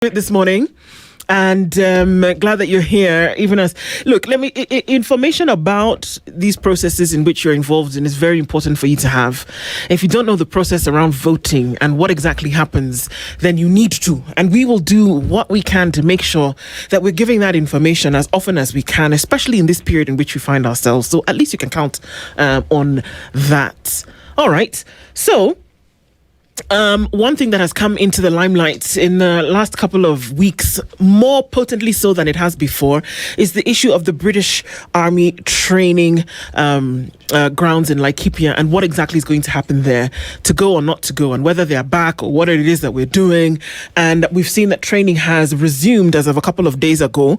This morning, and glad that you're here. Even as information about these processes in which you're involved in is very important for you to have. If you don't know the process around voting and what exactly happens, then you need to, and we will do what we can to make sure that we're giving that information as often as we can, especially in this period in which we find ourselves. So at least you can count on that. All right, so one thing that has come into the limelight in the last couple of weeks, more potently so than it has before, is the issue of the British Army training grounds in Laikipia and what exactly is going to happen there, to go or not to go, and whether they're back or what it is that we're doing. And we've seen that training has resumed as of a couple of days ago.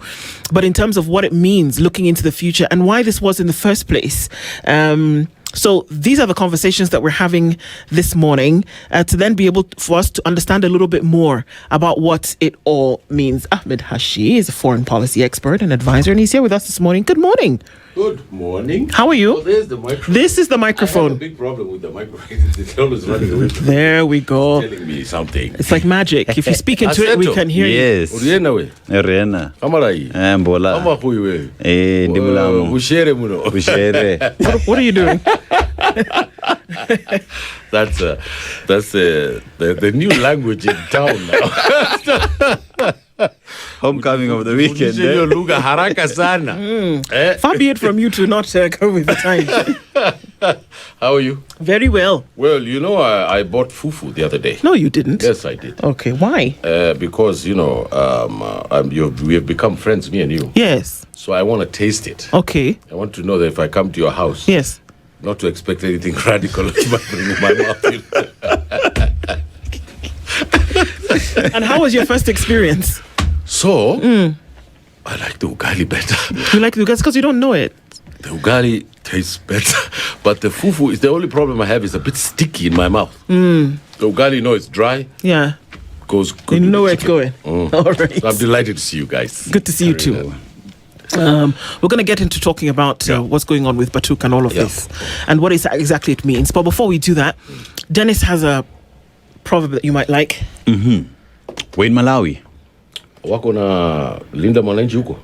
But in terms of what it means looking into the future and why this was in the first place, so these are the conversations that we're having this morning to then be able for us to understand a little bit more about what it all means. Ahmed Hashi is a foreign policy expert and advisor, and he's here with us this morning. Good morning. Good morning. How are you? Oh, there's the microphone. This is the microphone. I have a big problem with the microphone. It's always running away from There we go. It's telling me something. It's like magic. If you speak into it, we can hear you. Yes. Uriena we. Riena. Kamarai. Mbola. Kama huyu we. Ndimulamu. Ushere muno. Ushere. What are you doing? That's the new language in town now. Homecoming of the weekend. Hiyo lugha haraka sana. Far be it from you to not go with the time. How are you? Very well. Well, you know, I bought fufu the other day. No, you didn't. Yes, I did. Okay, why? Because, you know, we have become friends, me and you. Yes. So I want to taste it. Okay. I want to know that if I come to your house, Yes. not to expect anything radical in my mouth. And how was your first experience? So, I like the ugali better. You like the ugali because you don't know it. The ugali tastes better. But the fufu is the only problem I have is a bit sticky in my mouth. The ugali, you know, it's dry. Yeah. Goes good. You know where it's going. All right. So I'm delighted to see you guys. Good to see you too. We're going to get into talking about what's going on with Batuk and all of this and what exactly it means. But before we do that, Dennis has a proverb that you might like. We're in Malawi. Wako na linda mwananchi huko.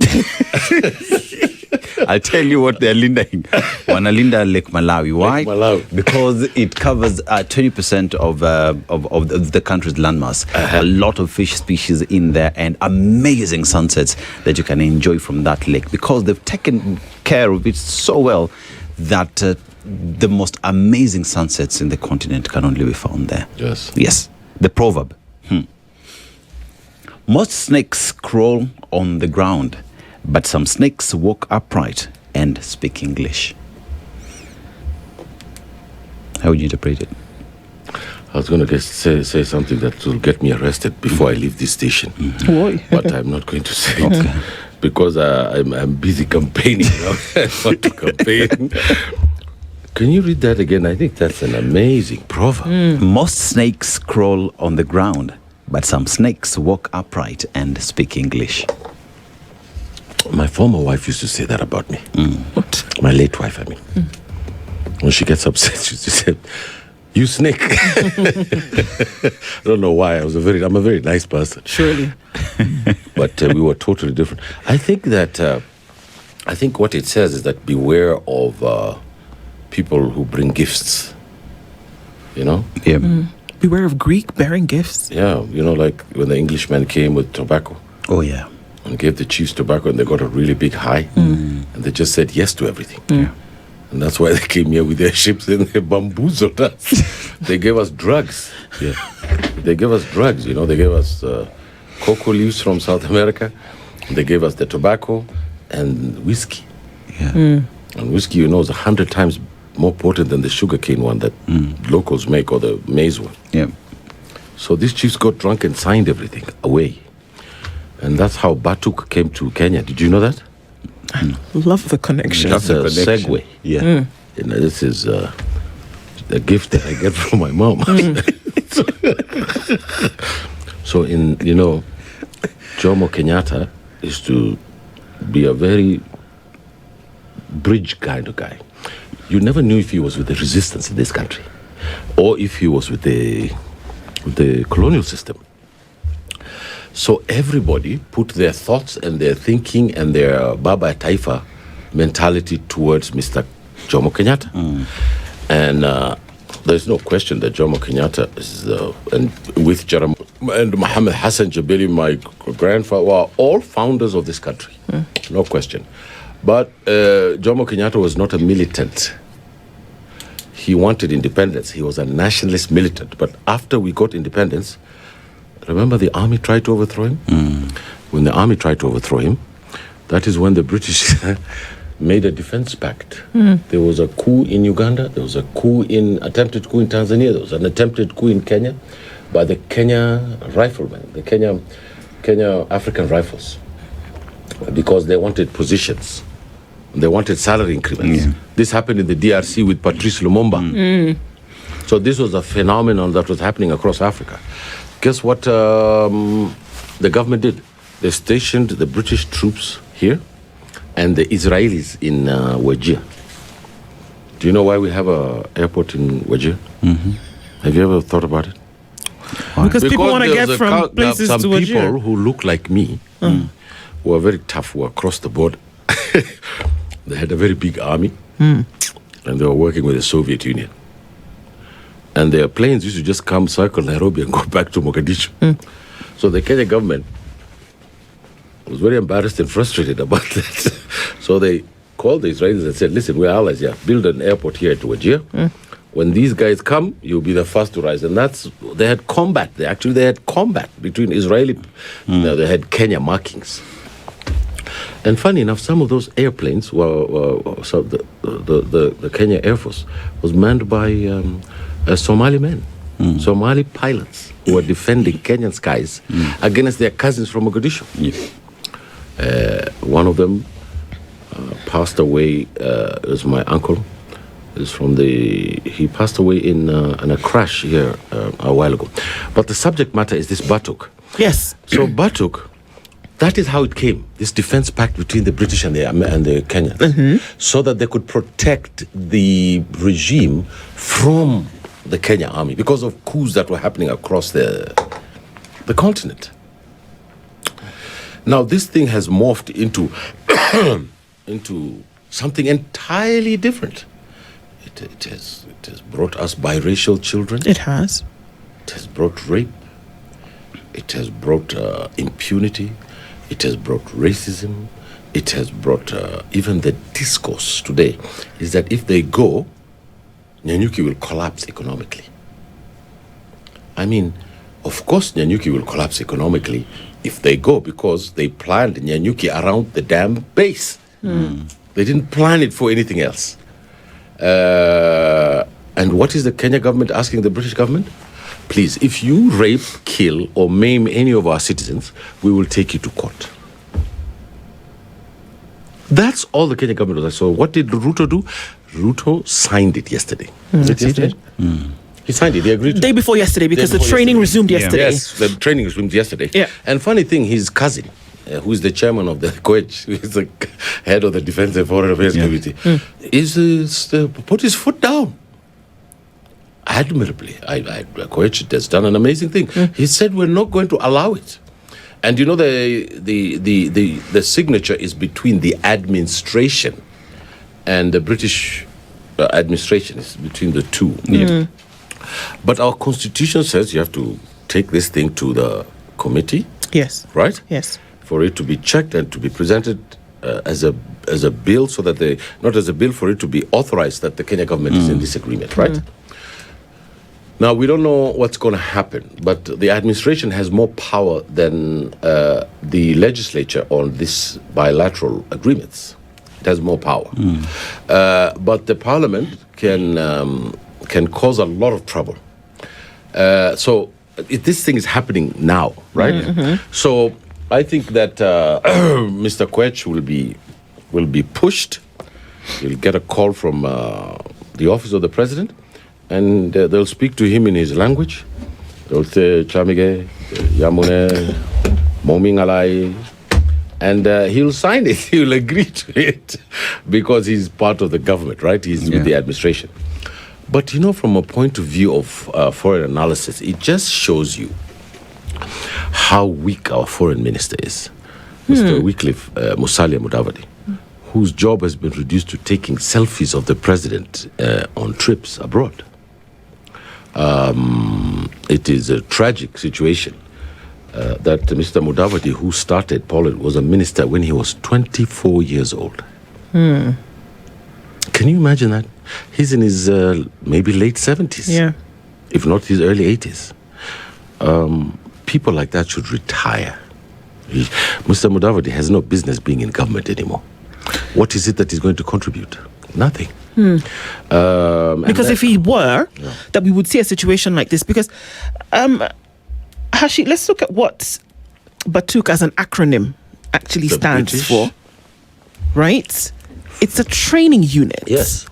I'll tell you what they're linding. Wanalinda Lake Malawi. Why? Lake Malawi. Because it covers 20% of the country's landmass. A lot of fish species in there and amazing sunsets that you can enjoy from that lake. Because they've taken care of it so well that the most amazing sunsets in the continent can only be found there. Yes. Yes. The proverb. Most snakes crawl on the ground, but some snakes walk upright and speak English. How would you interpret it? I was going to say something that will get me arrested before I leave this station. But I'm not going to say it because I'm busy campaigning. I want to campaign. Can you read that again? I think that's an amazing proverb. Most snakes crawl on the ground, but some snakes walk upright and speak English. My former wife used to say that about me. What? My late wife, I mean. When she gets upset, she used to say, "You snake." I don't know why. I'm a very nice person. Surely. But we were totally different. I think what it says is that beware of people who bring gifts. You know? Yeah. Beware of Greek bearing gifts. Yeah, you know, like when the Englishmen came with tobacco. Oh, yeah. And gave the chiefs tobacco and they got a really big high. And they just said yes to everything. Yeah. And that's why they came here with their ships and they bamboozled us. They gave us drugs. Yeah. They gave us drugs, you know. They gave us cocoa leaves from South America. They gave us the tobacco and whiskey. Yeah. And whiskey, you know, is 100 times more potent than the sugarcane one that locals make or the maize one. Yeah. So these chiefs got drunk and signed everything away. And that's how Batuk came to Kenya. Did you know that? Love the connection. That's a segue. Yeah. You know, this is a gift that I get from my mom. So you know, Jomo Kenyatta is to be a very bridge kind of guy. You never knew if he was with the resistance in this country or if he was with the colonial system. So everybody put their thoughts and their thinking and their Baba Taifa mentality towards Mr. Jomo Kenyatta. And there's no question that Jomo Kenyatta is, and with Jeremiah and Muhammad Hassan Jabiri, my grandfather, were all founders of this country. No question. But Jomo Kenyatta was not a militant. He wanted independence. He was a nationalist militant. But after we got independence, remember the army tried to overthrow him? When the army tried to overthrow him, that is when the British made a defense pact. There was a coup in Uganda. There was a attempted coup in Tanzania. There was an attempted coup in Kenya by the Kenya riflemen, the Kenya African Rifles, because they wanted positions. They wanted salary increments. This happened in the DRC with Patrice Lumumba. So this was a phenomenon that was happening across Africa. Guess what the government did? They stationed the British troops here and the Israelis in Wajir. Do you know why we have an airport in Wajir? Have you ever thought about it? Because people want to get from places to Wajir. Some people who look like me, who are very tough, who are across the board, they had a very big army, and they were working with the Soviet Union. And their planes used to just come, circle Nairobi, and go back to Mogadishu. So the Kenya government was very embarrassed and frustrated about that. So they called the Israelis and said, listen, we're allies here. Build an airport here at Wajir. When these guys come, you'll be the first to rise. And they had combat. They had combat between Israeli, they had Kenya markings. And funny enough, some of those airplanes so the Kenya Air Force was manned by Somali men, Somali pilots who were defending Kenyan skies against their cousins from Mogadishu. One of them passed away. It was my uncle. He passed away in a crash here a while ago. But the subject matter is this Batuk. Yes. So Batuk, that is how it came, this defense pact between the British and the Kenyans, so that they could protect the regime from the Kenya army because of coups that were happening across the continent. Now, this thing has morphed into something entirely different. It has brought us biracial children. It has. It has brought rape. It has brought impunity. It has brought racism. It has brought even the discourse today is that if they go, Nyanyuki will collapse economically. I mean, of course Nyanyuki will collapse economically if they go because they planned Nyanyuki around the damn base. They didn't plan it for anything else. And what is the Kenya government asking the British government? Please, if you rape, kill, or maim any of our citizens, we will take you to court. That's all the Kenya government was. So what did Ruto do? Ruto signed it yesterday. Yesterday? He signed it. He agreed to Day before yesterday, because the training resumed yesterday. Yes, the training resumed yesterday. Yeah. And funny thing, his cousin, who is the chairman of the COEG, who is the head of the Defense and Foreign Affairs Committee, put his foot down. Admirably. COEG has done an amazing thing. He said we're not going to allow it. And you know the signature is between the administration and the British administration. It's between the two. But our constitution says you have to take this thing to the committee. Yes. Right? Yes. For it to be checked and to be presented as a bill, so that not as a bill, for it to be authorized that the Kenya government is in this agreement, right? Now, we don't know what's going to happen, but the administration has more power than the legislature on these bilateral agreements. It has more power. But the parliament can cause a lot of trouble. So this thing is happening now, right? So I think that Mr. Kwech will be pushed. He'll get a call from the office of the president, and they'll speak to him in his language. They'll say Chamige, Yamune, Momingalai, and he'll sign it. He'll agree to it because he's part of the government, right? He's with the administration. But you know, from a point of view of foreign analysis, it just shows you how weak our foreign minister is, Mr. Wycliffe Musalia Mudavadi, whose job has been reduced to taking selfies of the president on trips abroad. It is a tragic situation that Mr. Mudavadi, who started Poland, was a minister when he was 24 years old. Can you imagine that? He's in his maybe late 70s, if not his early 80s. People like that should retire. Mr. Mudavadi has no business being in government anymore. What is it that he's going to contribute? Nothing. Because if he were, that we would see a situation like this. Because, Hashi, let's look at what Batuk as an acronym actually stands for. Right? It's a training unit. Yes.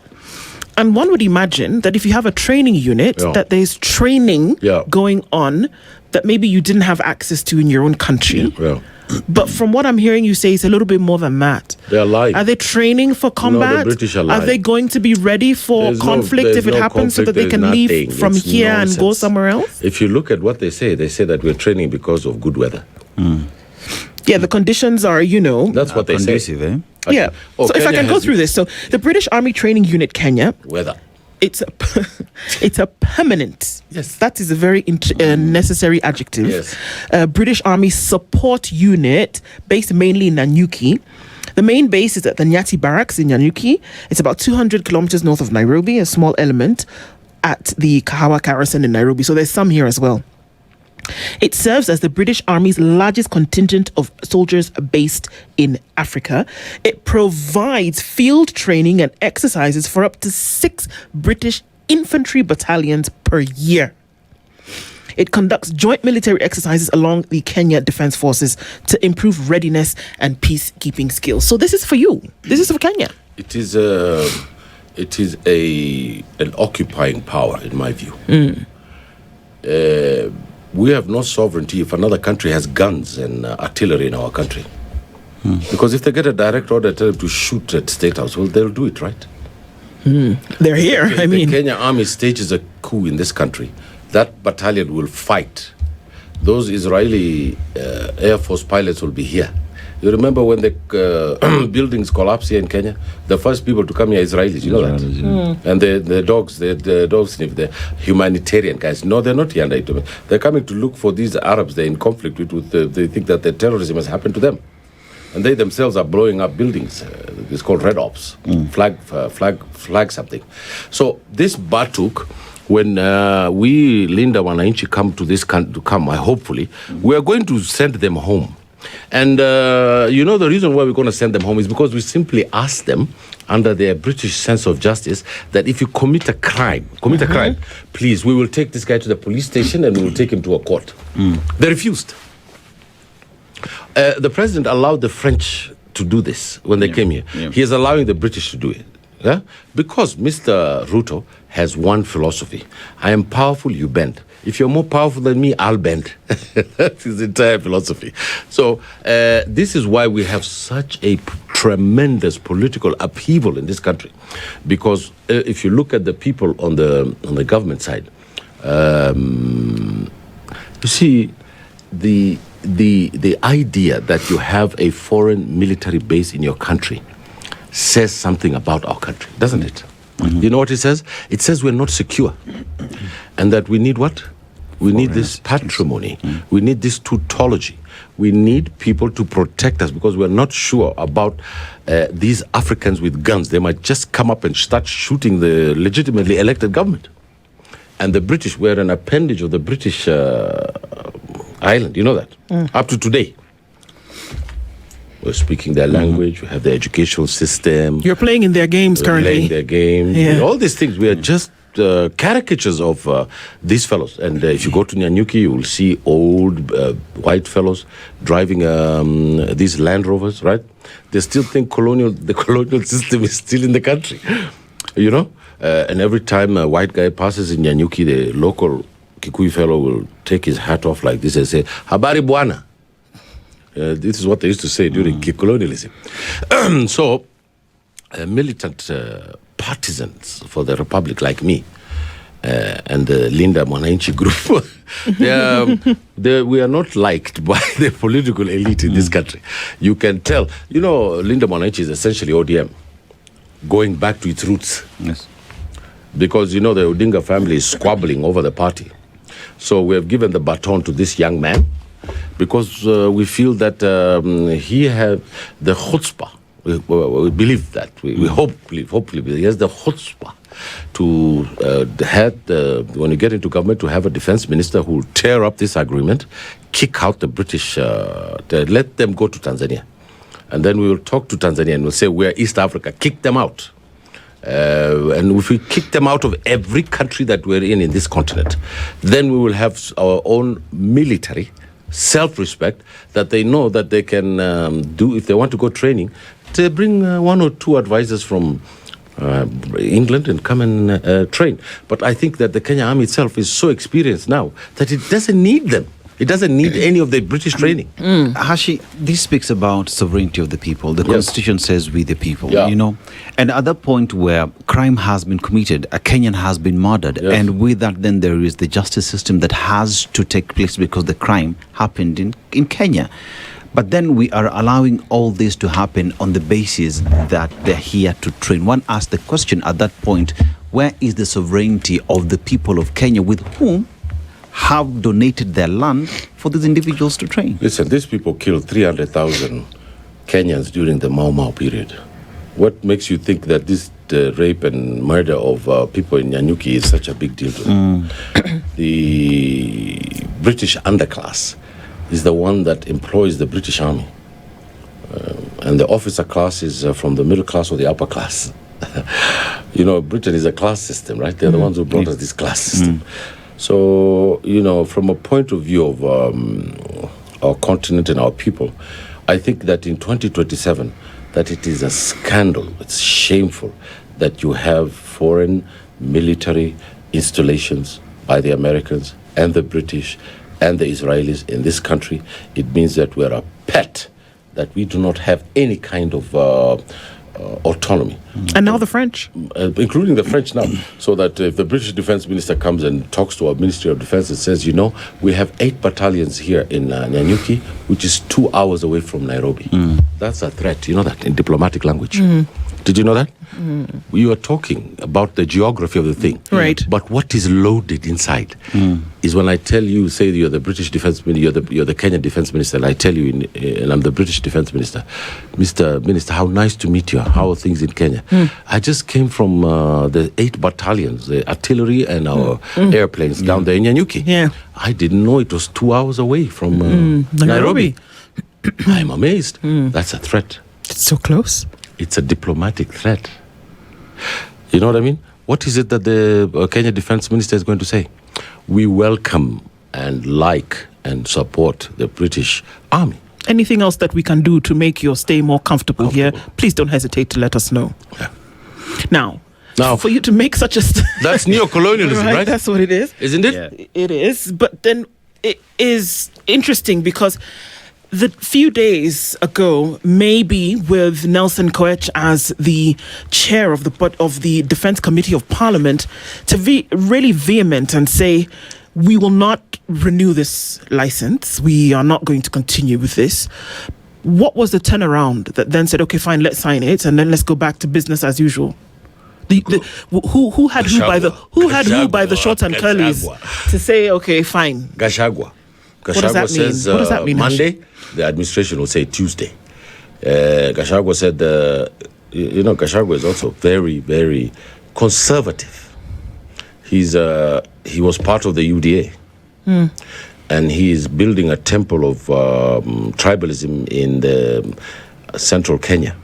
And one would imagine that if you have a training unit, that there's training going on that maybe you didn't have access to in your own country. But from what I'm hearing you say, it's a little bit more than that. They're alive. Are they training for combat? No, the British are alive. Are they going to be ready for conflict if it happens so that they can leave from here and go somewhere else? If you look at what they say that we're training because of good weather. Yeah, the conditions are, That's what they say. Eh? Yeah. So if I can go through this. So the British Army Training Unit Kenya. Weather. It's a permanent. Yes. That is a very necessary adjective. Yes. British Army Support Unit based mainly in Nanyuki. The main base is at the Nyati Barracks in Nanyuki. It's about 200 kilometers north of Nairobi, a small element at the Kahawa Garrison in Nairobi. So there's some here as well. It serves as the British Army's largest contingent of soldiers based in Africa. It provides field training and exercises for up to 6 British infantry battalions per year. It conducts joint military exercises along the Kenya Defense Forces to improve readiness and peacekeeping skills. So this is for you. This is for Kenya. It is an occupying power, in my view. We have no sovereignty if another country has guns and artillery in our country. Because if they get a direct order to shoot at State House, well, they'll do it, right? They're here. The Kenya Army stages a coup in this country. That battalion will fight. Those Israeli Air Force pilots will be here. You remember when the buildings collapsed here in Kenya? The first people to come here are Israelis, you know that? And the dogs sniff, the humanitarian guys. No, they're not here. They're coming to look for these Arabs they're in conflict with. They think that the terrorism has happened to them. And they themselves are blowing up buildings. It's called Red Ops, flag something. So this Batuk, when we, Linda Wananchi, come to this country, hopefully, we are going to send them home. And the reason why we're going to send them home is because we simply ask them, under their British sense of justice, that if you commit a crime, please, we will take this guy to the police station and we will take him to a court. They refused. The president allowed the French to do this when they came here. He is allowing the British to do it. Yeah? Because Mr. Ruto has one philosophy. I am powerful, you bend. If you're more powerful than me, I'll bend. That's his entire philosophy. So this is why we have such a tremendous political upheaval in this country. Because if you look at the people on the government side, you see the idea that you have a foreign military base in your country says something about our country, doesn't it? You know what it says? It says we're not secure. And that we need what? We need this patrimony. We need this tautology. We need people to protect us because we're not sure about these Africans with guns. They might just come up and start shooting the legitimately elected government. And the British were an appendage of the British island. You know that? Up to today. We're speaking their language. We have the educational system. You're playing in their games currently. Playing their games. Yeah. All these things. We are just caricatures of these fellows. And if you go to Nanyuki, you will see old white fellows driving these Land Rovers, right? They still think the colonial system is still in the country, you know? And every time a white guy passes in Nanyuki, the local Kikuyu fellow will take his hat off like this and say, "Habari bwana." This is what they used to say during colonialism. Militant partisans for the republic like me and the Linda Mwananchi group, we are not liked by the political elite in this country. You can tell. Linda Mwananchi is essentially ODM, going back to its roots. Yes. Because, the Odinga family is squabbling over the party. So we have given the baton to this young man because we feel that he has the chutzpah. We believe that. We hopefully he has the chutzpah to when you get into government, to have a defense minister who will tear up this agreement, kick out the British, let them go to Tanzania. And then we will talk to Tanzania and we'll say, we're East Africa, kick them out. And if we kick them out of every country that we're in this continent, then we will have our own military self-respect that they know that they can do. If they want to go training, they bring 1 or 2 advisors from England and come and train. But I think that the Kenya Army itself is so experienced now that it doesn't need them. It doesn't need any of the British training. Hashi, this speaks about sovereignty of the people. The Constitution says we the people, And at that point where crime has been committed, a Kenyan has been murdered, and with that then there is the justice system that has to take place because the crime happened in Kenya. But then we are allowing all this to happen on the basis that they're here to train. One asks the question at that point, where is the sovereignty of the people of Kenya with whom have donated their land for these individuals to train? Listen, these people killed 300,000 Kenyans during the Mau Mau period. What makes you think that this rape and murder of people in Nyanyuki is such a big deal to them? The British underclass is the one that employs the British Army. And the officer class is from the middle class or the upper class. Britain is a class system, right? They're the ones who brought us this class system. So, from a point of view of our continent and our people, I think that in 2027, that it is a scandal, it's shameful that you have foreign military installations by the Americans and the British and the Israelis in this country. It means that we're a pet, that we do not have any kind of autonomy. And now the French. Including the French now. So that if the British Defense Minister comes and talks to our Ministry of Defense and says, we have 8 battalions here in Nyanyuki, which is 2 hours away from Nairobi. That's a threat, that, in diplomatic language. Did you know that? You are talking about the geography of the thing. Right. But what is loaded inside is when I tell you, say you're the British Defense Minister, you're the Kenyan Defense Minister, and I tell you, and I'm the British Defense Minister, Mr. Minister, how nice to meet you. How are things in Kenya? I just came from the 8 battalions, the artillery and our airplanes down there in Nyanyuki. Yeah. I didn't know it was 2 hours away from Nairobi. I'm amazed. That's a threat. It's so close. It's a diplomatic threat. You know what I mean? What is it that the Kenya Defense Minister is going to say? We welcome and like and support the British Army. Anything else that we can do to make your stay more comfortable here, please don't hesitate to let us know. Yeah. Now, for you to make such a... That's neo-colonialism, right? That's what it is. Isn't it? Yeah. It is. But then it is interesting because the few days ago, maybe with Nelson Koech as the chair of the Defense Committee of Parliament, to be really vehement and say, we will not renew this license. We are not going to continue with this. What was the turnaround that then said, okay, fine, let's sign it, and then let's go back to business as usual? Who had who by the short and curlies to say, okay, fine. Gachagua. What does that mean? Says What does that mean? Monday, the administration will say Tuesday. Gachagua said, Gachagua is also very, very conservative. He was part of the UDA. And he is building a temple of tribalism in the central Kenya.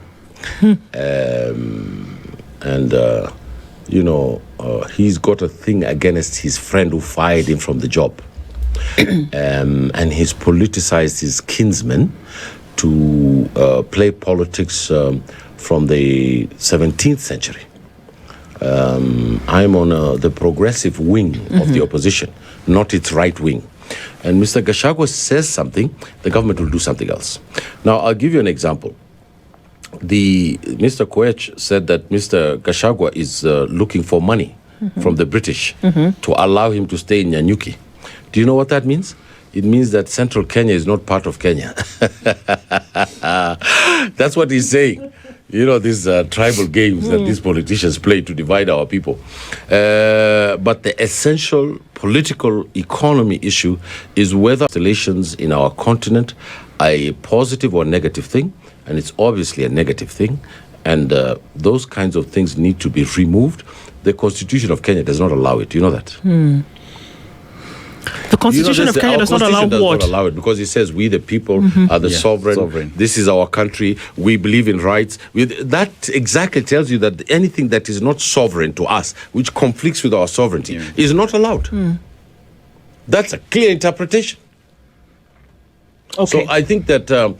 He's got a thing against his friend who fired him from the job. And he's politicized his kinsmen to play politics from the 17th century. I'm on the progressive wing of the opposition, not its right wing. And Mr. Gachagua says something, the government will do something else. Now, I'll give you an example. Mr. Koech said that Mr. Gachagua is looking for money from the British to allow him to stay in Nyanyuki. Do you know what that means? It means that central Kenya is not part of Kenya. That's what he's saying. You know, these tribal games that these politicians play to divide our people. But the essential political economy issue is whether relations in our continent are a positive or negative thing. And it's obviously a negative thing. And those kinds of things need to be removed. The Constitution of Kenya does not allow it. You know that? The Constitution of Kenya does not allow what? Not allow it because it says we the people are the sovereign. This is our country. We believe in rights. That exactly tells you that anything that is not sovereign to us, which conflicts with our sovereignty, is not allowed. That's a clear interpretation. Okay. So I think that there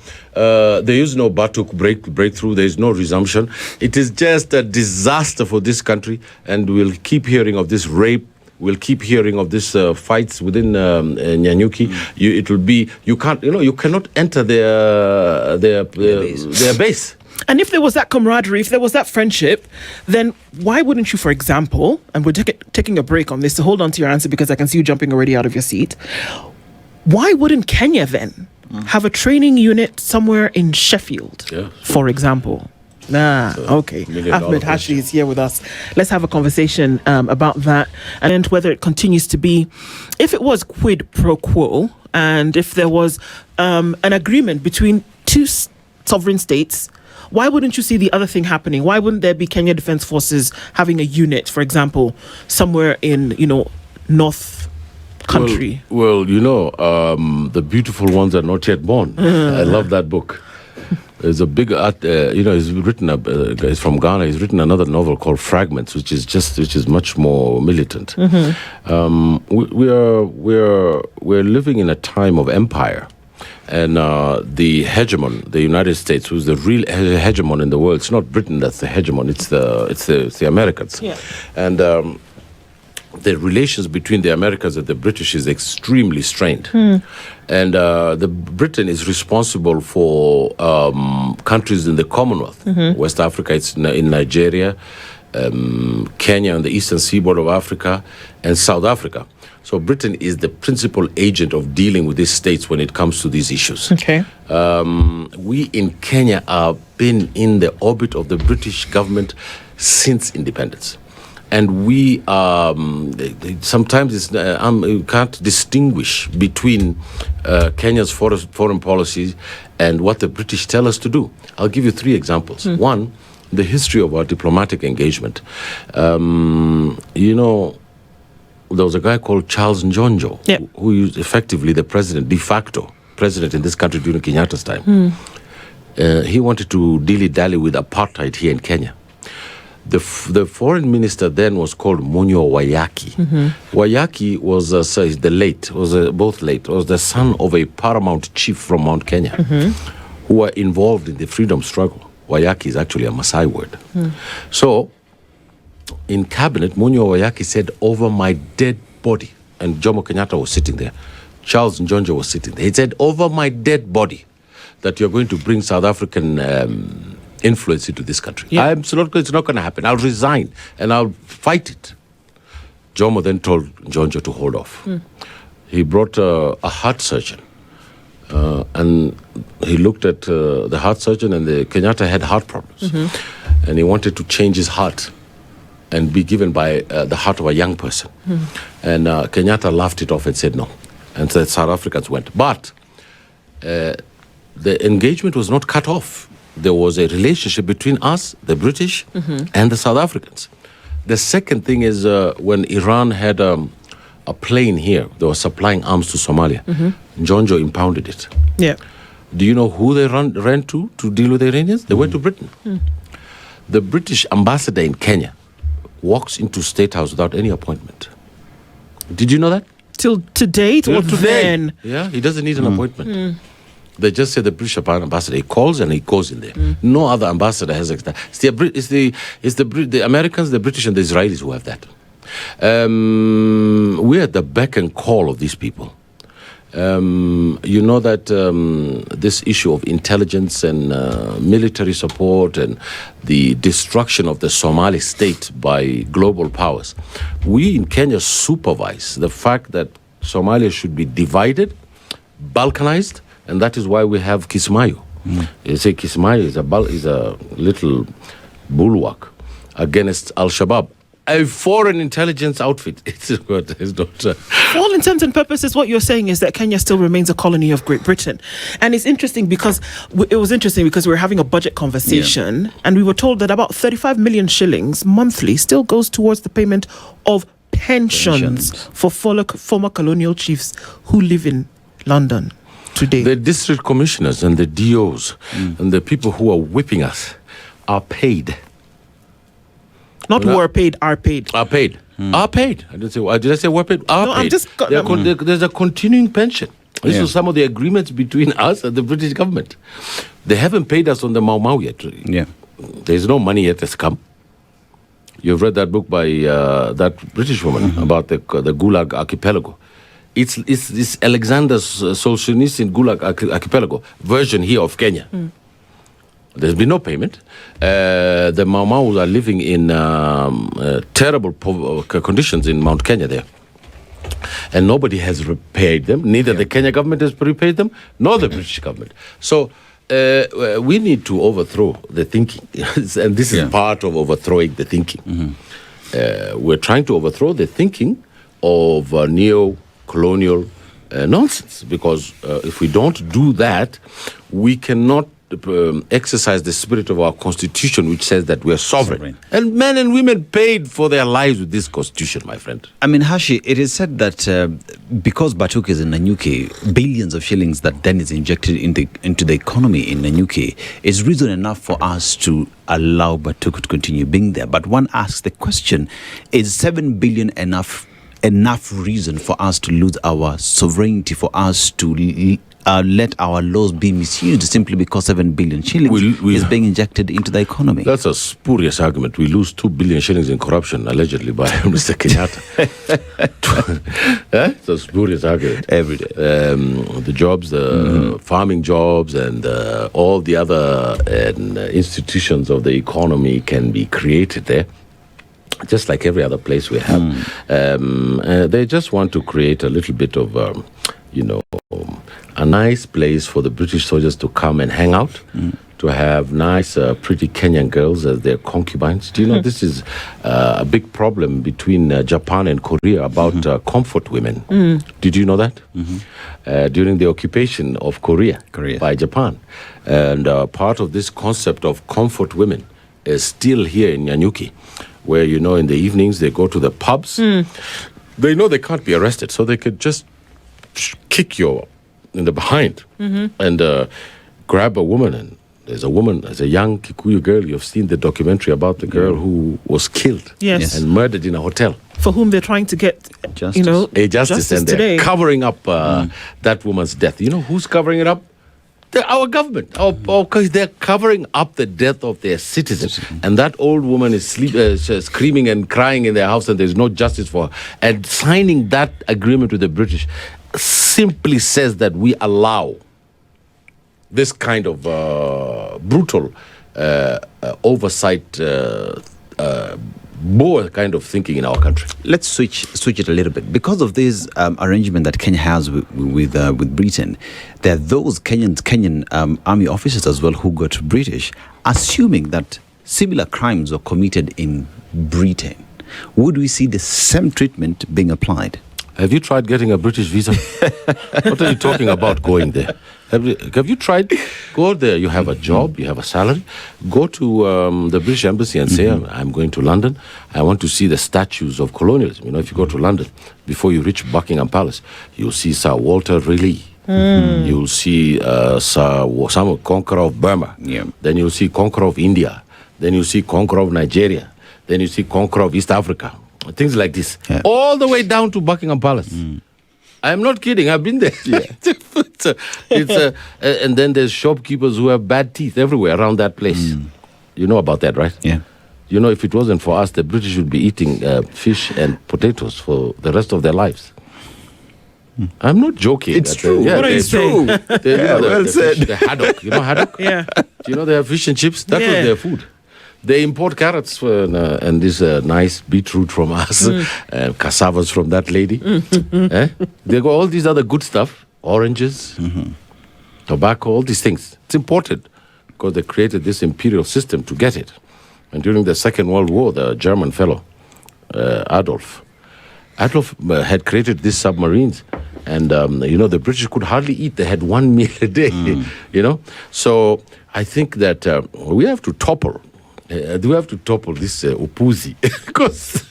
is no Batuk breakthrough. There is no resumption. It is just a disaster for this country, and we'll keep hearing of this rape. We'll keep hearing of these fights within Nyanyuki. It will be you cannot enter their base. And if there was that camaraderie, if there was that friendship, then why wouldn't you, for example, and we're taking a break on this, so hold on to your answer because I can see you jumping already out of your seat. Why wouldn't Kenya then have a training unit somewhere in Sheffield, for example? Okay. Ahmed Hashi is here with us. Let's have a conversation about that and whether it continues to be, if it was quid pro quo and if there was an agreement between two sovereign states, why wouldn't you see the other thing happening? Why wouldn't there be Kenya Defense Forces having a unit, for example, somewhere in, North country? Well, the beautiful ones are not yet born. I love that book. There's a big art, he's written he's from Ghana. He's written another novel called Fragments, which is much more militant. We're living in a time of empire, and the hegemon, the United States, who's the real hegemon in the world. It's not Britain that's the hegemon. It's the Americans. Yeah. And the relations between the Americans and the British is extremely strained. And the Britain is responsible for countries in the Commonwealth. West Africa, it's in Nigeria, Kenya on the eastern seaboard of Africa, and South Africa. So Britain is the principal agent of dealing with these states when it comes to these issues. Okay. We in Kenya have been in the orbit of the British government since independence. And we sometimes you can't distinguish between Kenya's foreign policies and what the British tell us to do. I'll give you 3 examples. One, the history of our diplomatic engagement. There was a guy called Charles Njonjo, who was effectively the president, de facto president in this country during Kenyatta's time. He wanted to dilly-dally with apartheid here in Kenya. The foreign minister then was called Munyo Wayaki. Wayaki was was the son of a paramount chief from Mount Kenya who were involved in the freedom struggle. Wayaki is actually a Maasai word. So, in cabinet, Munyo Wayaki said, over my dead body, and Jomo Kenyatta was sitting there, Charles Njonjo was sitting there, he said, over my dead body, that you're going to bring South African influence into this country. It's not going to happen. I'll resign and I'll fight it. Jomo then told Njonjo to hold off. He brought a heart surgeon and he looked at the heart surgeon, and the Kenyatta had heart problems. And he wanted to change his heart and be given by the heart of a young person. And Kenyatta laughed it off and said no. And the South Africans went. But the engagement was not cut off. There was a relationship between us, the British, and the South Africans. The second thing is when Iran had a plane here, they were supplying arms to Somalia. Njonjo impounded it. Yeah. Do you know who they ran to deal with the Iranians? They went to Britain. The British ambassador in Kenya walks into State House without any appointment. Did you know that? Till today? Or then? Yeah, he doesn't need an appointment. They just say the British ambassador. He calls and he goes in there. No other ambassador has that. It's the Americans, the British, and the Israelis who have that. We're at the beck and call of these people. You know that this issue of intelligence and military support and the destruction of the Somali state by global powers, we in Kenya supervise the fact that Somalia should be divided, balkanized, and that is why we have Kismayo. You say Kismayo is a little bulwark against Al-Shabaab, a foreign intelligence outfit. It's not. For all intents and purposes, what you're saying is that Kenya still remains a colony of Great Britain. And it's interesting because we were having a budget conversation and we were told that about 35 million shillings monthly still goes towards the payment of pensions for former colonial chiefs who live in London today. The district commissioners and the DOs and the people who are whipping us are paid. Not were paid, are paid. Are paid. Are paid. I didn't say. Did I say were paid? Are paid. There's a continuing pension. This is some of the agreements between us and the British government. They haven't paid us on the Mau Mau yet. Yeah. There's no money yet that's come. You've read that book by that British woman about the Gulag Archipelago. It's Alexander Solzhenitsyn Gulag Archipelago version here of Kenya. There's been no payment. The Mau Maus are living in terrible conditions in Mount Kenya there. And nobody has repaid them. Neither the Kenya government has repaid them, nor the British government. So we need to overthrow the thinking. And this is part of overthrowing the thinking. We're trying to overthrow the thinking of neo-colonial nonsense. Because if we don't do that, we cannot exercise the spirit of our constitution, which says that we are sovereign. And men and women paid for their lives with this constitution, my friend. I mean, Hashi, it is said that because Batuk is in Nanyuki, billions of shillings that then is injected into the economy in Nanyuki is reason enough for us to allow Batuk to continue being there. But one asks the question, is 7 billion enough reason for us to lose our sovereignty, for us to let our laws be misused simply because 7 billion shillings is being injected into the economy? That's a spurious argument. We lose 2 billion shillings in corruption, allegedly by Mr. Kenyatta. It's a spurious argument. Every day. The jobs, the farming jobs, and all the other institutions of the economy can be created there, just like every other place we have. They just want to create a little bit of, a nice place for the British soldiers to come and hang out, to have nice, pretty Kenyan girls as their concubines. Do you know this is a big problem between Japan and Korea about comfort women? Did you know that? During the occupation of Korea by Japan. And part of this concept of comfort women is still here in Nanyuki, where, in the evenings they go to the pubs. They know they can't be arrested, so they could just kick you in the behind and grab a woman. And there's a young Kikuyu girl. You've seen the documentary about the girl who was killed and murdered in a hotel, for whom they're trying to get justice, and they're today. covering up that woman's death. You know who's covering it up? Our government. Because they're covering up the death of their citizens. And that old woman is screaming and crying in their house, and there's no justice for her. And signing that agreement with the British simply says that we allow this kind of brutal oversight, Boer kind of thinking in our country. Let's switch it a little bit. Because of this arrangement that Kenya has with Britain, there are those Kenyan army officers as well who got British, assuming that similar crimes were committed in Britain. Would we see the same treatment being applied? Have you tried getting a British visa? What are you talking about going there? Have you tried? Go there. You have a job. You have a salary. Go to the British Embassy and say, I'm going to London. I want to see the statues of colonialism. If you go to London, before you reach Buckingham Palace, you'll see Sir Walter Raleigh. You'll see some conqueror of Burma. Then you'll see conqueror of India. Then you'll see conqueror of Nigeria. Then you see conqueror of East Africa. Things like this. All the way down to Buckingham Palace. I'm not kidding. I've been there. And then there's shopkeepers who have bad teeth everywhere around that place. You know about that, right? Yeah. If it wasn't for us, the British would be eating fish and potatoes for the rest of their lives. I'm not joking. It's true. What are you saying? Well said. The haddock. You know haddock? Yeah. Do you know they have fish and chips? That was their food. They import carrots and this nice beetroot from us, and cassavas from that lady. They got all these other good stuff, oranges, tobacco, all these things. It's imported because they created this imperial system to get it. And during the Second World War, the German fellow, Adolf had created these submarines. And, the British could hardly eat. They had one meal a day, So I think that we have to topple. Do we have to topple this Upuzi? Because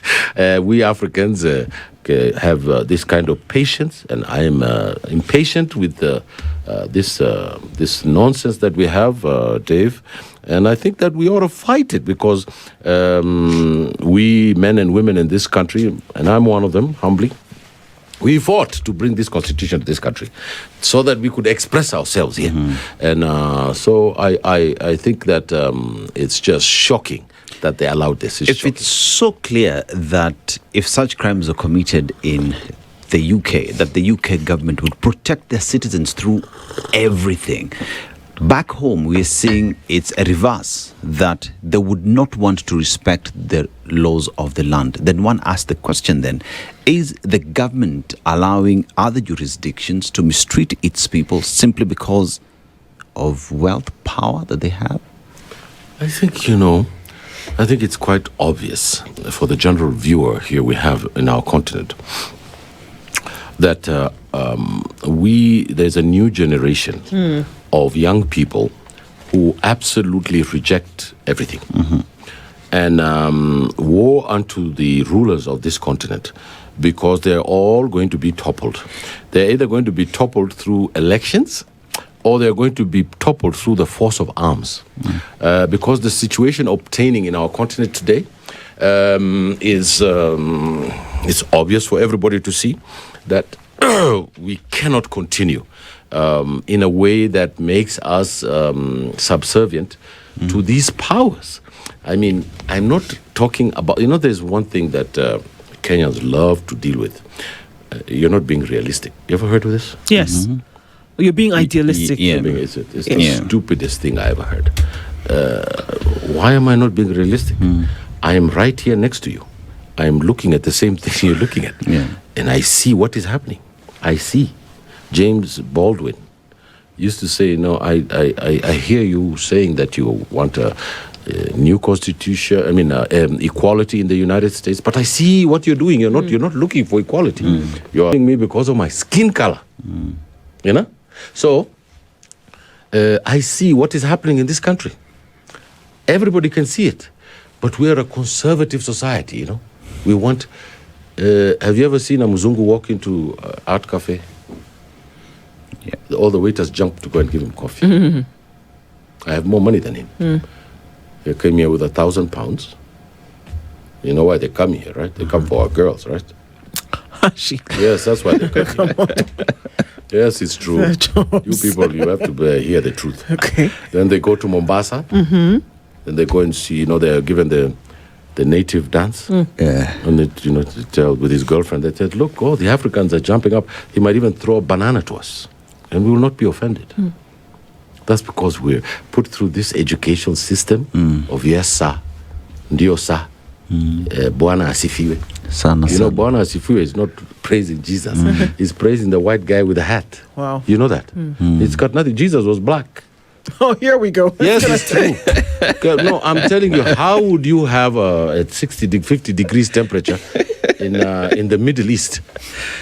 we Africans have this kind of patience, and I am impatient with this nonsense that we have, Dave. And I think that we ought to fight it because we men and women in this country, and I'm one of them, humbly, we fought to bring this constitution to this country so that we could express ourselves here. And so I think that it's just shocking that they allowed this. If it's so clear that if such crimes are committed in the UK, that the UK government would protect their citizens through everything, back home we're seeing it's a reverse, that they would not want to respect the laws of the land. Then one asks the question then, is the government allowing other jurisdictions to mistreat its people simply because of wealth, power that they have? I think, I think it's quite obvious for the general viewer here we have in our continent that there's a new generation of young people who absolutely reject everything. And woe unto the rulers of this continent, because they're all going to be toppled. They're either going to be toppled through elections or they're going to be toppled through the force of arms. Because the situation obtaining in our continent today is it's obvious for everybody to see that we cannot continue in a way that makes us subservient to these powers. I mean, I'm not talking about, there's one thing that Kenyans love to deal with. You're not being realistic. You ever heard of this? Yes. You're being idealistic. It's the stupidest thing I ever heard. Why am I not being realistic? I am right here next to you. I am looking at the same thing you're looking at. And I see what is happening. I see. James Baldwin used to say, I hear you saying that you want a new constitution, equality in the United States, but I see what you're doing. You're not looking for equality. You're asking me because of my skin color. So I see what is happening in this country. Everybody can see it. But we are a conservative society, We want... have you ever seen a Muzungu walk into art cafe? Yeah. All the waiters jump to go and give him coffee. I have more money than him. He came here with £1,000. You know why they come here, right? They come for our girls, right? Hashi. Yes, that's why they come here. Yes, it's true. You people, you have to hear the truth. Okay. Then they go to Mombasa. Then they go and see, they're given the native dance. And they, to tell with his girlfriend, they said, look, the Africans are jumping up. He might even throw a banana to us. And we will not be offended. That's because we're put through this educational system of yes, sir, ndio, sir, Bwana asifiwe. Bwana asifiwe is not praising Jesus. He's praising the white guy with the hat. Wow. You know that? It's got nothing. Jesus was black. Oh, here we go. Yes, it's true. No, I'm telling you, how would you have at 50 degrees temperature in the Middle East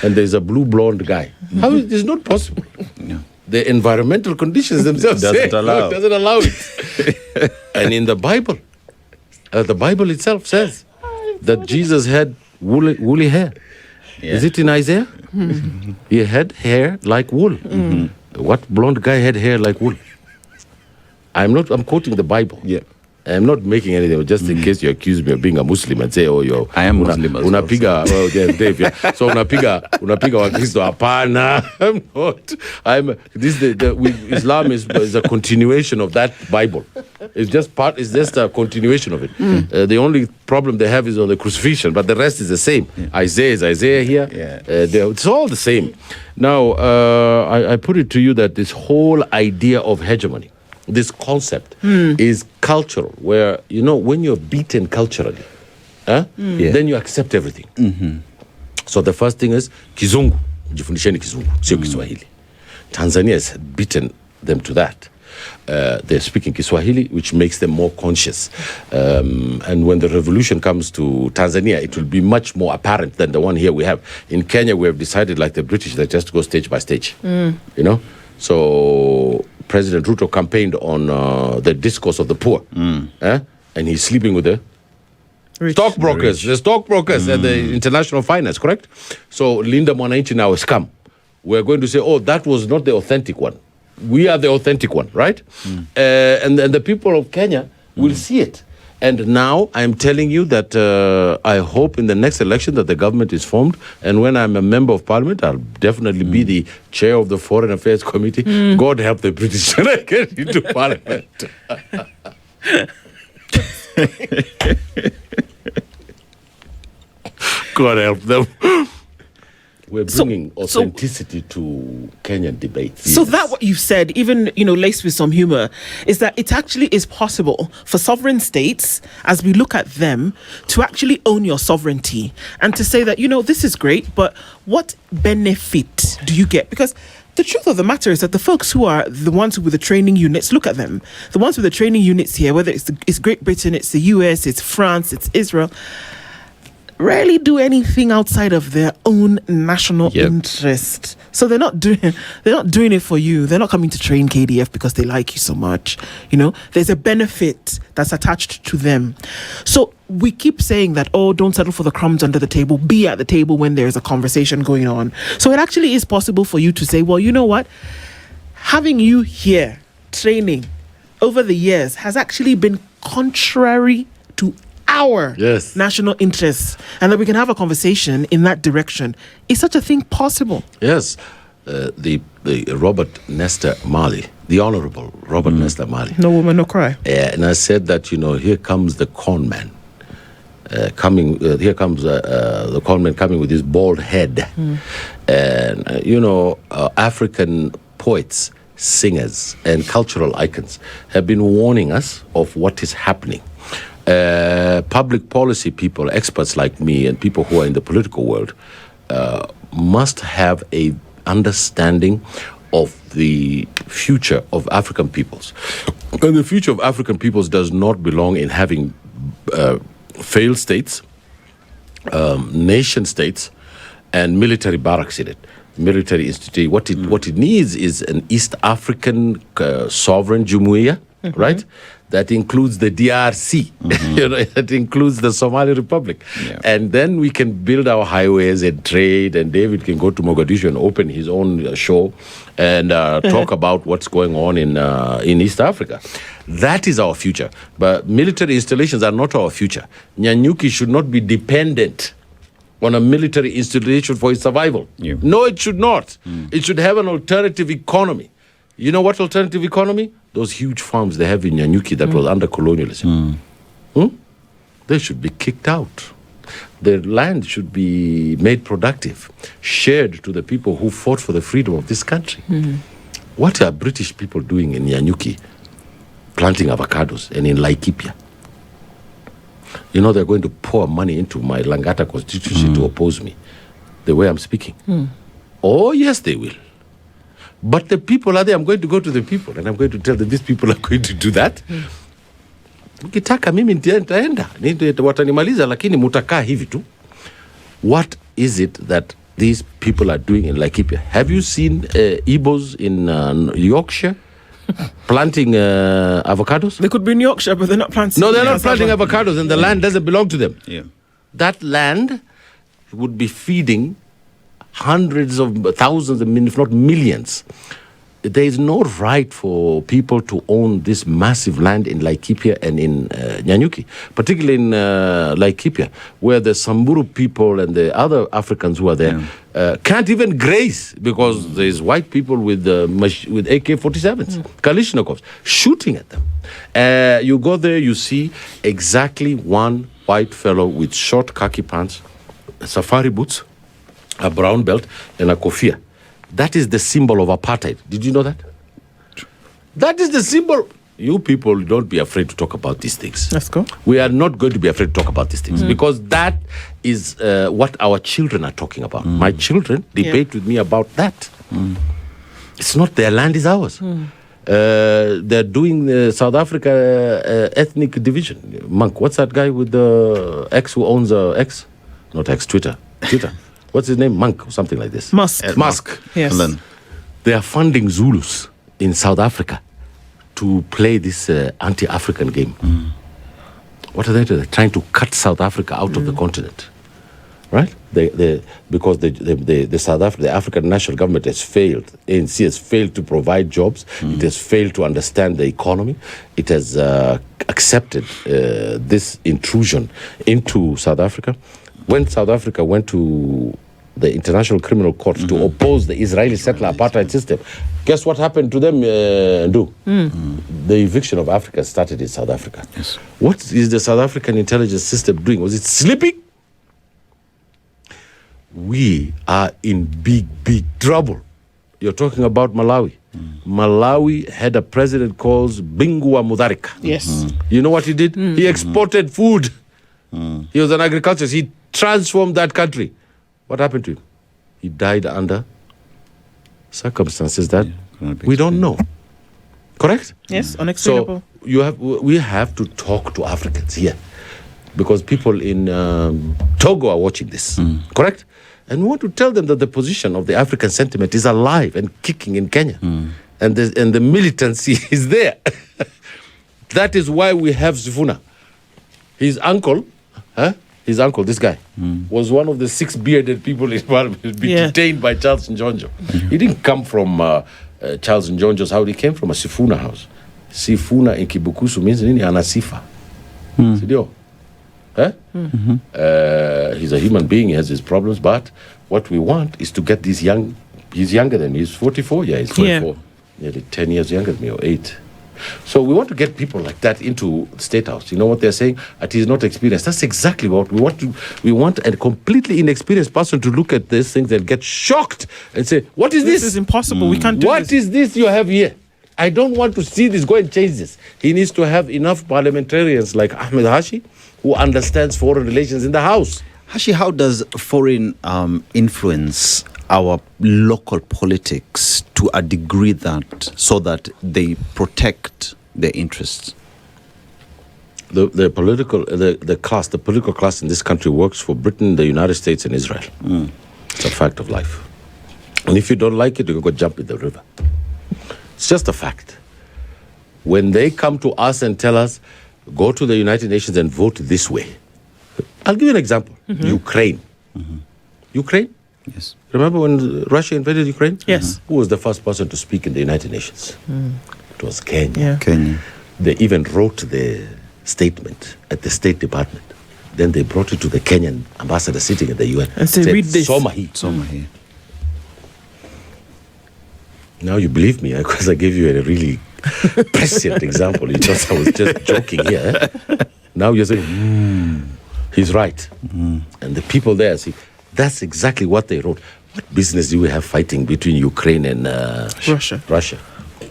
and there's a blue blonde guy? How is this not possible? The environmental conditions themselves doesn't allow it. And in the Bible itself says that Jesus had woolly hair. Is it in Isaiah? He had hair like wool. What blonde guy had hair like wool? I'm quoting the Bible. I'm not making anything, just in case you accuse me of being a Muslim and say, oh, I am Muslim as well, unapiga, well, yeah, Dave, yeah. So unapiga Wakristo, hapana. I'm not. Islam is a continuation of that Bible. It's just a continuation of it. The only problem they have is on the crucifixion, but the rest is the same. Isaiah is Isaiah here. It's all the same. Now, I put it to you that this whole idea of hegemony, this concept is cultural, where, when you're beaten culturally, then you accept everything. So the first thing is, Kizungu. Jifundisheni Kizungu, sio Kiswahili. Tanzania has beaten them to that. They're speaking Kiswahili, which makes them more conscious. And when the revolution comes to Tanzania, it will be much more apparent than the one here we have. In Kenya, we have decided, like the British, that just go stage by stage. So President Ruto campaigned on the discourse of the poor. And he's sleeping with the stockbrokers, and the international finance, correct? So Linda Mwananchi now has come. We're going to say, oh, that was not the authentic one. We are the authentic one, right? And the people of Kenya will see it. And now I'm telling you that I hope in the next election that the government is formed. And when I'm a member of parliament, I'll definitely be the chair of the Foreign Affairs Committee. God help the British when I get into parliament. God help them. We're bringing authenticity to Kenyan debates. So that what you've said, even, laced with some humor, is that it actually is possible for sovereign states, as we look at them, to actually own your sovereignty and to say that, this is great, but what benefit do you get? Because the truth of the matter is that the folks who are the ones with the training units, look at them. The ones with the training units here, whether it's Great Britain, it's the US, it's France, it's Israel, rarely do anything outside of their own national interest. So they're not doing it for you. They're not coming to train KDF because they like you so much. There's a benefit that's attached to them. So we keep saying that, oh, don't settle for the crumbs under the table. Be at the table when there's a conversation going on. So it actually is possible for you to say, well, you know what? Having you here training over the years has actually been contrary to our national interests, and that we can have a conversation in that direction. Is such a thing possible? Yes. The Robert Nesta Marley, the Honorable Robert Nesta Marley. No woman, no cry. And I said that, here comes the con man. Here comes the con man coming with his bald head. And, African poets, singers, and cultural icons have been warning us of what is happening. Public policy people, experts like me, and people who are in the political world must have a understanding of the future of African peoples. And the future of African peoples does not belong in having failed states, nation states, and military barracks in it. Military institute. What it needs is an East African sovereign Jumuiya, right? That includes the DRC, that includes the Somali Republic. And then we can build our highways and trade, and David can go to Mogadishu and open his own show and talk about what's going on in East Africa. That is our future. But military installations are not our future. Nyanyuki should not be dependent on a military installation for its survival. No, it should not. It should have an alternative economy. You know what alternative economy? Those huge farms they have in Nyanyuki that was under colonialism. They should be kicked out. The land should be made productive, shared to the people who fought for the freedom of this country. What are British people doing in Nyanyuki? Planting avocados, and in Laikipia. They're going to pour money into my Langata constituency to oppose me, the way I'm speaking. Oh, yes, they will. But the people are there. I'm going to go to the people and I'm going to tell them these people are going to do that. Ukitaka mimi nitaenda. Watanimaliza lakini mutakaa hivi tu. What is it that these people are doing in Laikipia? Have you seen Igbos in Yorkshire planting avocados? They could be in Yorkshire, but they're not planting. No, they're not planting avocados, and the land doesn't belong to them. That land would be feeding hundreds of thousands, if not millions, there is no right for people to own this massive land in Laikipia and in Nyanyuki, particularly in Laikipia, where the Samburu people and the other Africans who are there can't even graze because there's white people with AK-47s, Kalashnikovs, shooting at them. You go there, you see exactly one white fellow with short khaki pants, safari boots, a brown belt, and a kofia. That is the symbol of apartheid. Did you know that? That is the symbol. You people don't be afraid to talk about these things. Let's go. We are not going to be afraid to talk about these things because that is what our children are talking about. My children debate with me about that. It's not their land, is ours. They're doing South Africa ethnic division. Monk, what's that guy with the X who owns X? Not X, Twitter. What's his name? Monk or something like this. Musk. Yes. And then They are funding Zulus in South Africa to play this anti-African game. What are they doing? They're trying to cut South Africa out of the continent, right? Because the African national government has failed. ANC has failed to provide jobs. It has failed to understand the economy. It has accepted this intrusion into South Africa. When South Africa went to the International Criminal Court to oppose the Israeli settler apartheid system, guess what happened to them? The eviction of Africa started in South Africa. Yes. What is the South African intelligence system doing? Was it sleeping? We are in big trouble. You're talking about Malawi. Malawi had a president called Bingwa Mutharika. Yes. You know what he did? He exported food. He was an agriculturist. He transformed that country. What happened to him? He died under circumstances that we don't know. Correct? Yes, unexplainable. So we have to talk to Africans here because people in Togo are watching this. Correct? And we want to tell them that the position of the African sentiment is alive and kicking in Kenya. And the militancy is there. That is why we have Sifuna. His uncle, this guy, was one of the 6 bearded people in Parliament detained by Charles Njonjo. He didn't come from Charles Njonjo's house. He came from a Sifuna house. Sifuna in Kibukusu means nini? Anasifa. Sidio? He's a human being. He has his problems. But what we want is to get these young... He's younger than me. He's 44. Yeah, he's 44. Nearly 10 years younger than me, or 8. So we want to get people like that into the State House. You know what they're saying? That he's not experienced. That's exactly what we want. We want a completely inexperienced person to look at these things and get shocked and say, what is this? This is impossible. We can't do this. What is this you have here? I don't want to see this. Go and change this. He needs to have enough parliamentarians like Ahmed Hashi who understands foreign relations in the House. Hashi, how does foreign influence our local politics to a degree so that they protect their interests? The political class in this country works for Britain, the United States, and Israel. It's a fact of life. And if you don't like it, you can go jump in the river. It's just a fact. When they come to us and tell us, go to the United Nations and vote this way. I'll give you an example. Ukraine. Ukraine? Yes. Remember when Russia invaded Ukraine? Yes. Who was the first person to speak in the United Nations? It was Kenya. Kenya. They even wrote the statement at the State Department. Then they brought it to the Kenyan ambassador sitting at the UN. And said, read this. Somahi. Now you believe me because I gave you a really prescient example. You thought I was just joking here. Now you're saying, he's right. And the people there see, that's exactly what they wrote. What business do we have fighting between Ukraine and Russia?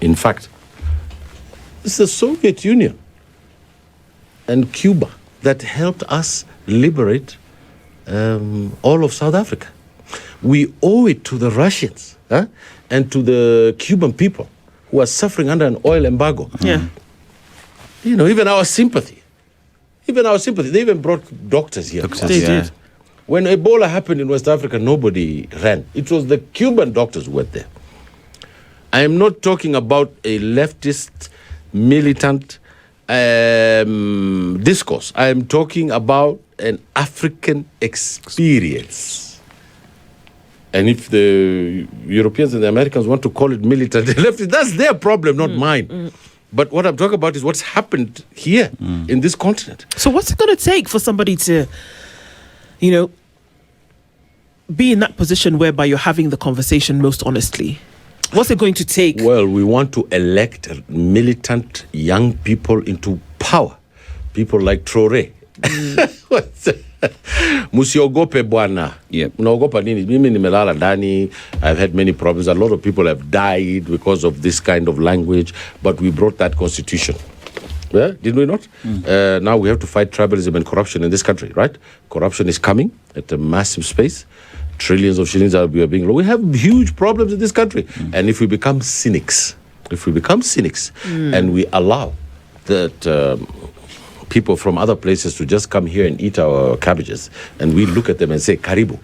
In fact, it's the Soviet Union and Cuba that helped us liberate all of South Africa. We owe it to the Russians and to the Cuban people who are suffering under an oil embargo. You know, even our sympathy. They even brought doctors here. They did. When Ebola happened in West Africa, nobody ran. It was the Cuban doctors who went there. I am not talking about a leftist, militant discourse. I am talking about an African experience. And if the Europeans and the Americans want to call it militant leftist, that's their problem, not mine. But what I'm talking about is what's happened here in this continent. So what's it going to take for somebody to, be in that position whereby you're having the conversation most honestly? What's it going to take? Well, we want to elect militant young people into power. People like Traore. Musiogope bwana. Unaogopa nini? Mimi nimelala ndani. I've had many problems. A lot of people have died because of this kind of language, but we brought that constitution. Yeah, did we not? Now we have to fight tribalism and corruption in this country, right? Corruption is coming at a massive space. Trillions of shillings are being lost. We have huge problems in this country. And if we become cynics, and we allow that people from other places to just come here and eat our cabbages, and we look at them and say, Karibu,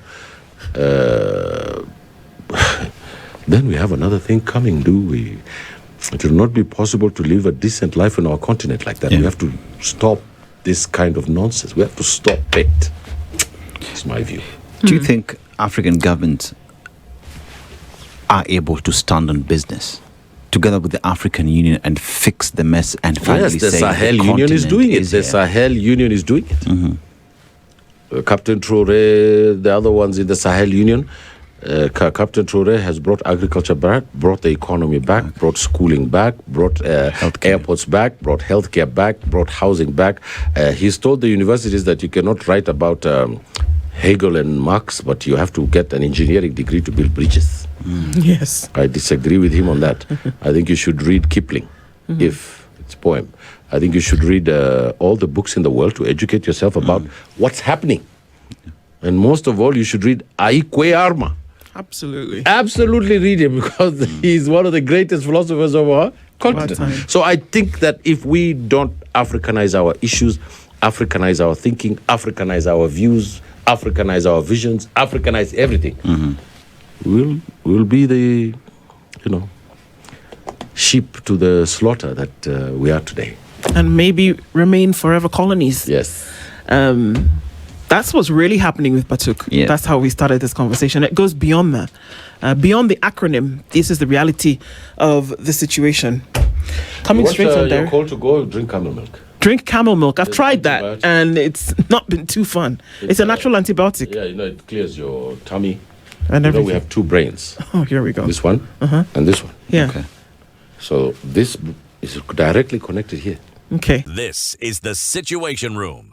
then we have another thing coming, do we? It will not be possible to live a decent life on our continent like that. We have to stop this kind of nonsense. We have to stop it. It's my view. Do you think African governments are able to stand on business together with the African Union and fix the mess and finally the say Sahel the Union is doing it. The here? Sahel Union is doing it. Captain Traore, the other ones in the Sahel Union, Captain Traore has brought agriculture back, brought the economy back, brought schooling back, brought airports back, brought healthcare back, brought housing back. He's told the universities that you cannot write about Hegel and Marx, but you have to get an engineering degree to build bridges. Yes. I disagree with him on that. I think you should read Kipling, if it's a poem. I think you should read all the books in the world to educate yourself about what's happening. And most of all, you should read Aikwe Arma. Absolutely. Absolutely read him, because he's one of the greatest philosophers of our continent. So I think that if we don't Africanize our issues, Africanize our thinking, Africanize our views, Africanize our visions, Africanize everything, we'll be the, sheep to the slaughter that we are today. And maybe remain forever colonies. Yes. That's what's really happening with Batuk. Yeah. That's how we started this conversation. It goes beyond that. Beyond the acronym, this is the reality of the situation. Coming straight on there. You're called to go drink camel milk. Drink camel milk. I've tried that, antibiotic. and it's not been too fun. It's a natural antibiotic. Yeah, it clears your tummy. And everything. We have two brains. Oh, here we go. This one and this one. Yeah. Okay. So this is directly connected here. Okay. This is the Situation Room